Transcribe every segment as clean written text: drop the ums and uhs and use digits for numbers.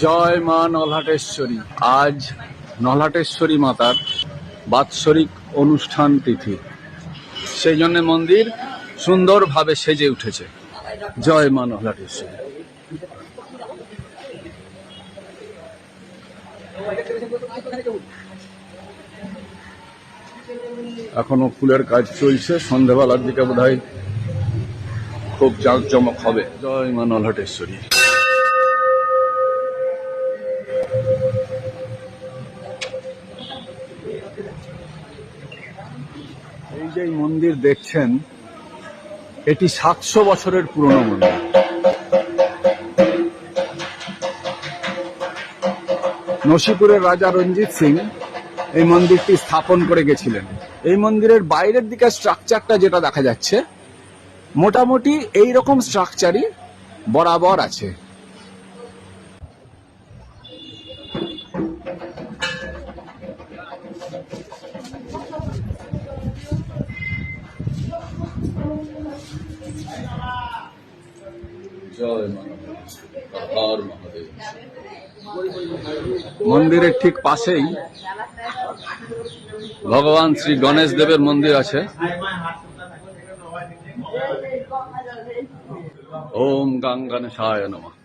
জয় মা নলহাটেশ্বরী। আজ নলহাটেশ্বরী মাতার বাৎসরিক অনুষ্ঠান তিথি, সেই জন্য মন্দির সুন্দরভাবে সেজে উঠেছে। জয় মা নলহাটেশ্বরী। এখনো ফুলের কাজ চলছে, সন্ধ্যাবেলার দিকে বোধহয় খুব জাঁকজমক হবে। জয় মা নলহাটেশ্বরী। এই যে মন্দির দেখছেন, এটি 700 বছরের পুরনো মন্দির। নসিপুরের রাজা রঞ্জিত সিং এই মন্দিরটি স্থাপন করে গেছিলেন। এই মন্দিরের বাইরের দিকে স্ট্রাকচারটা যেটা দেখা যাচ্ছে, মোটামুটি এই রকম স্ট্রাকচারই বরাবর আছে। মন্দিরের ঠিক পাশেই ভগবান শ্রী গণেশ দেবের মন্দির আছে। ওম গং গণেশায় নমঃ।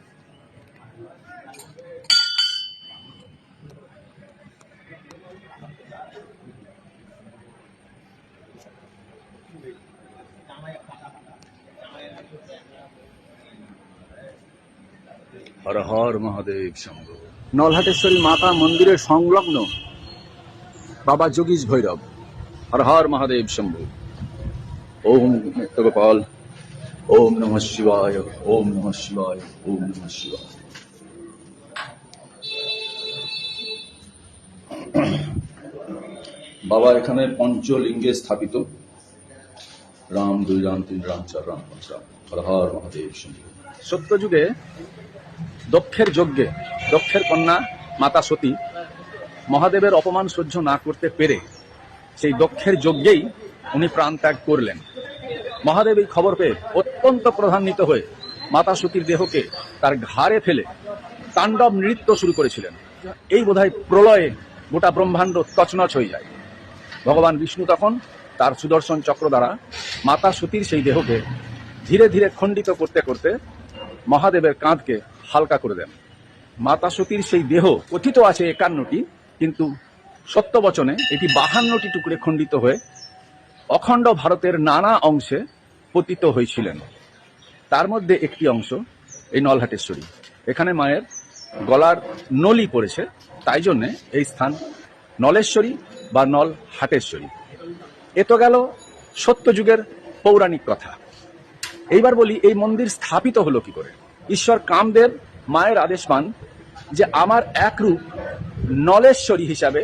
হর হর মহাদেব শম্ভু। নলহাটেশ্বরী মাতা মন্দিরের সংলগ্ন বাবা যোগীশ ভৈরব। হর হর মহাদেব শম্ভু। ওম নিত্যগোপাল। ওম নমঃ শিবায়। ওম নমঃ শিবায়। ওম নমঃ শিবায়। বাবা এখানে পঞ্চলিঙ্গে স্থাপিত। রাম, দুই রাম, তিন রাম, চার রাম, পাঁচ রাম। হর হর মহাদেব শম্ভু। সত্যযুগে দক্ষের যজ্ঞে দক্ষের কন্যা মাতা সতী মহাদেবের অপমান সহ্য না করতে পেরে সেই দক্ষের যজ্ঞেই উনি প্রাণ ত্যাগ করলেন। মহাদেব এই খবর পেয়ে অত্যন্ত ক্রোধান্বিত হয়ে মাতা সতীর দেহকে তার ঘাড়ে ফেলে তাণ্ডব নৃত্য শুরু করেছিলেন। এই বোধহয় প্রলয়ে গোটা ব্রহ্মাণ্ড তছনছ হয়ে যায়। ভগবান বিষ্ণু তখন তার সুদর্শন চক্র দ্বারা মাতা সতীর সেই দেহকে ধীরে ধীরে খণ্ডিত করতে করতে মহাদেবের কাঁধকে হালকা করে দেন। মাতা সতীর সেই দেহ কথিত আছে 51টি, কিন্তু সত্য বচনে এটি 52টি টুকরে খণ্ডিত হয়ে অখণ্ড ভারতের নানা অংশে পতিত হয়েছিলেন। তার মধ্যে একটি অংশ এই নলহাটেশ্বরী। এখানে মায়ের গলার নলি পড়েছে, তাই জন্যে এই স্থান নলেশ্বরী বা নলহাটেশ্বরী। এ তো গেল সত্যযুগের পৌরাণিক কথা। এইবার বলি এই মন্দির স্থাপিত হলো কি করে। ঈশ্বর কামদেব মায়ের আদেশ পান যে আমার এক রূপ নলেশ্বরী হিসাবে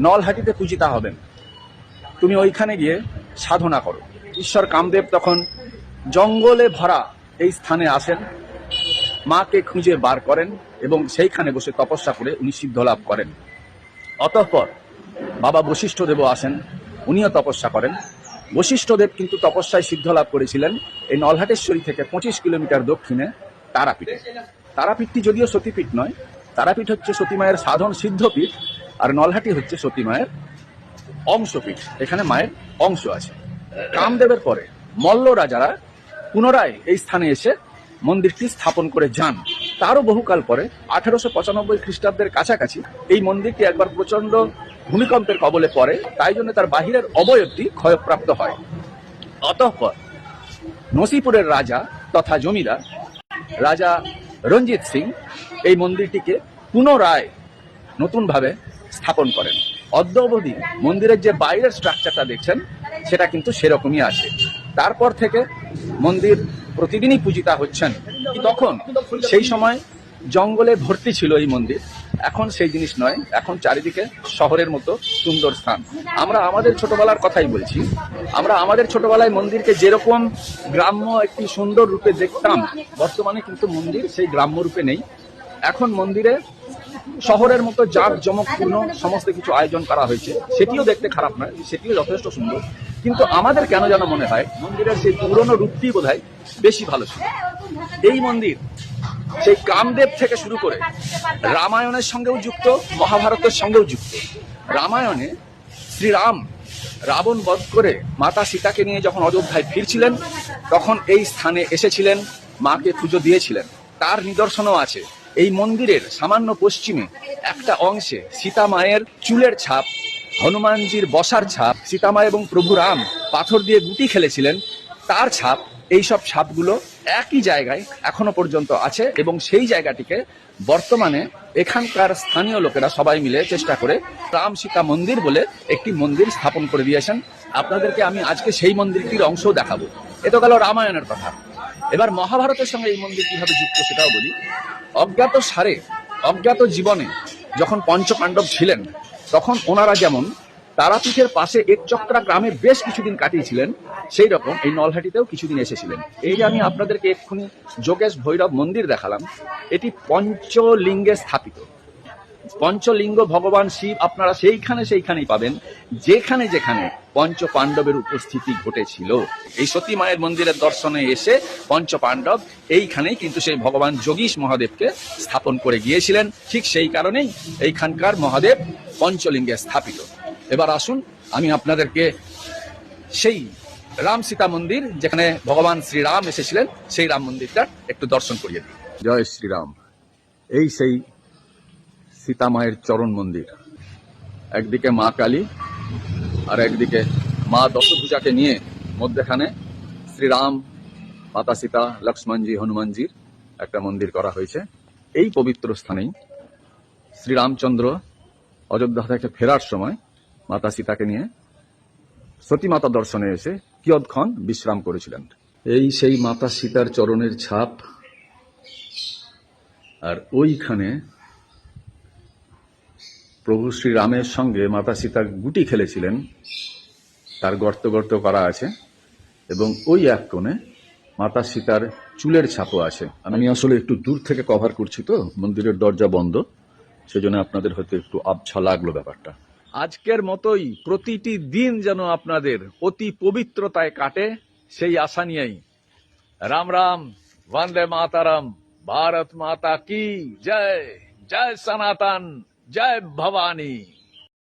নলহাটিতে পূজিতা হবেন, তুমি ওইখানে গিয়ে সাধনা করো। ঈশ্বর কামদেব তখন জঙ্গলে ভরা এই স্থানে আসেন, মাকে খুঁজে বার করেন এবং সেইখানে বসে তপস্যা করে উনি সিদ্ধ লাভ করেন। অতঃপর বাবা বশিষ্ঠদেবও আসেন, উনিও তপস্যা করেন। বশিষ্ঠদেব কিন্তু তপস্যায় সিদ্ধ লাভ করেছিলেন এই নলহাটেশ্বরী থেকে 25 কিলোমিটার দক্ষিণে তারাপীঠে। তারাপীঠটি যদিও সতীপীঠ নয়, তারাপীঠ হচ্ছে সতী মায়ের সাধন সিদ্ধপীঠ, আর নলহাটি হচ্ছে সতী মায়ের অংশপীঠ। এখানে মায়ের অংশ আছে। কামদেবের পরে মল্ল রাজারা পুনরায় এই স্থানে এসে মন্দিরটি স্থাপন করে যান। তারও বহুকাল পরে 1895 খ্রিস্টাব্দের কাছাকাছি এই মন্দিরটি একবার প্রচন্ড ভূমিকম্পের কবলে পড়ে, তাই জন্য তার বাহিরের অবয়বটি ক্ষয়প্রাপ্ত হয়। অতঃপর নসিপুরের রাজা তথা জমিদার রাজা রঞ্জিত সিং এই মন্দিরটিকে পুনরায় নতুনভাবে স্থাপন করেন। অদ্য অবধি মন্দিরের যে বাইরের স্ট্রাকচারটা দেখছেন সেটা কিন্তু সেরকমই আছে। তারপর থেকে মন্দির প্রতিদিনই পূজিতা হচ্ছেন। তখন সেই সময় জঙ্গলে ভর্তি ছিল এই মন্দির, এখন সেই জিনিস নয়। এখন চারিদিকে শহরের মতো সুন্দর স্থান। আমরা আমাদের ছোটবেলার কথাই বলছি। আমরা আমাদের ছোটবেলায় মন্দিরকে যেরকম গ্রাম্য একটি সুন্দর রূপে দেখতাম, বর্তমানে কিন্তু মন্দির সেই গ্রাম্য রূপে নেই। এখন মন্দিরে শহরের মতো জাঁকজমকপূর্ণ সমস্ত কিছু আয়োজন করা হয়েছে। সেটিও দেখতে খারাপ নয়, সেটিও যথেষ্ট সুন্দর, কিন্তু আমাদের কেন যেন মনে হয় মন্দিরের সেই পুরনো রূপটি বোধহয় বেশি ভালো ছিল। এই মন্দির সেই কামদেব থেকে শুরু করে রামায়ণের সঙ্গেও যুক্ত, মহাভারতের সঙ্গেও যুক্ত। রামায়ণে শ্রীরাম রাবণ বধ করে মাতা সীতাকে নিয়ে যখন অযোধ্যায় ফিরছিলেন, তখন এই স্থানে এসেছিলেন, মাকে পুজো দিয়েছিলেন। তার নিদর্শনও আছে। এই মন্দিরের সামান্য পশ্চিমে একটা অংশে সীতা মায়ের চুলের ছাপ, হনুমানজির বসার ছাপ, সীতামা এবং প্রভু রাম পাথর দিয়ে গুটি খেলেছিলেন তার ছাপ, এইসব ছাপগুলো একই জায়গায় এখনো পর্যন্ত আছে। এবং সেই জায়গাটিকে বর্তমানে এখানকার স্থানীয় লোকেরা সবাই মিলে চেষ্টা করে রাম সীতা মন্দির বলে একটি মন্দির স্থাপন করে দিয়েছেন। আপনাদেরকে আমি আজকে সেই মন্দিরটির অংশও দেখাবো। এ তো গেল রামায়ণের কথা। এবার মহাভারতের সঙ্গে এই মন্দির কিভাবে যুক্ত সেটাও বলি। অজ্ঞাত সারে, অজ্ঞাত জীবনে যখন পঞ্চপাণ্ডব ছিলেন, তখন ওনারা যেমন তারাপীঠের পাশে একচক্রা গ্রামে বেশ কিছুদিন কাটিয়েছিলেন, সেই রকম এই নলহাটিতেও কিছুদিন এসেছিলেন। এই যে আমি আপনাদেরকে এক্ষুনি যোগেশ ভৈরব মন্দির দেখালাম, এটি পঞ্চলিঙ্গে স্থাপিত। পঞ্চলিঙ্গ ভগবান শিব আপনারা সেইখানেই পাবেন যেখানে যেখানে পঞ্চ পাণ্ডবের উপস্থিতি ঘটেছিল। এই সতী মায়ের মন্দিরের দর্শনে এসে পঞ্চ পাণ্ডব এইখানেই কিন্তু সেই ভগবান যোগীশ মহাদেবকে স্থাপন করে গিয়েছিলেন। ঠিক সেই কারণেই এইখানকার মহাদেব পঞ্চলিঙ্গে স্থাপিত। এবার আসুন আমি আপনাদেরকে সেই রাম সীতা মন্দির, যেখানে ভগবান শ্রীরাম এসেছিলেন, সেই রাম মন্দিরটা একটু দর্শন করিয়ে দিই। জয় শ্রীরাম। এই সেই সীতা মায়ের চরণ মন্দির। একদিকে মা কালী আর একদিকে মা দশভুজাকে নিয়ে মধ্যখানে শ্রীরাম, মাতা সীতা, লক্ষ্মণজি, হনুমানজির একটা মন্দির করা হয়েছে। এই পবিত্র স্থানেই শ্রীরামচন্দ্র অযোধ্যা থেকে ফেরার সময় মাতা সীতাকে নিয়ে সতী মাতা দর্শনে এসে কিয়ৎক্ষণ বিশ্রাম করেছিলেন। এই সেই মাতা সীতার চরণের ছাপ। আর ওইখানে প্রভু শ্রীরামের সঙ্গে মাতা সীতা গুটি খেলেছিলেন, তার গর্ত গর্ত করা আছে। এবং ওই এক কোণে মাতা সীতার চুলের ছাপও আছে। আমি আসলে একটু দূর থেকে কভার করছি, তো মন্দিরের দরজা বন্ধ, সেজন্য আপনাদের হয়তো একটু আবছা লাগলো ব্যাপারটা। আজকের মতোই প্রতিটি দিন যেন আপনাদের অতি পবিত্রতায় কাটে, সেই আশা নিয়েই রাম রাম, বন্দে মাতারাম, ভারত মাতা কি জয়, জয় সনাতন, জয় ভবানী।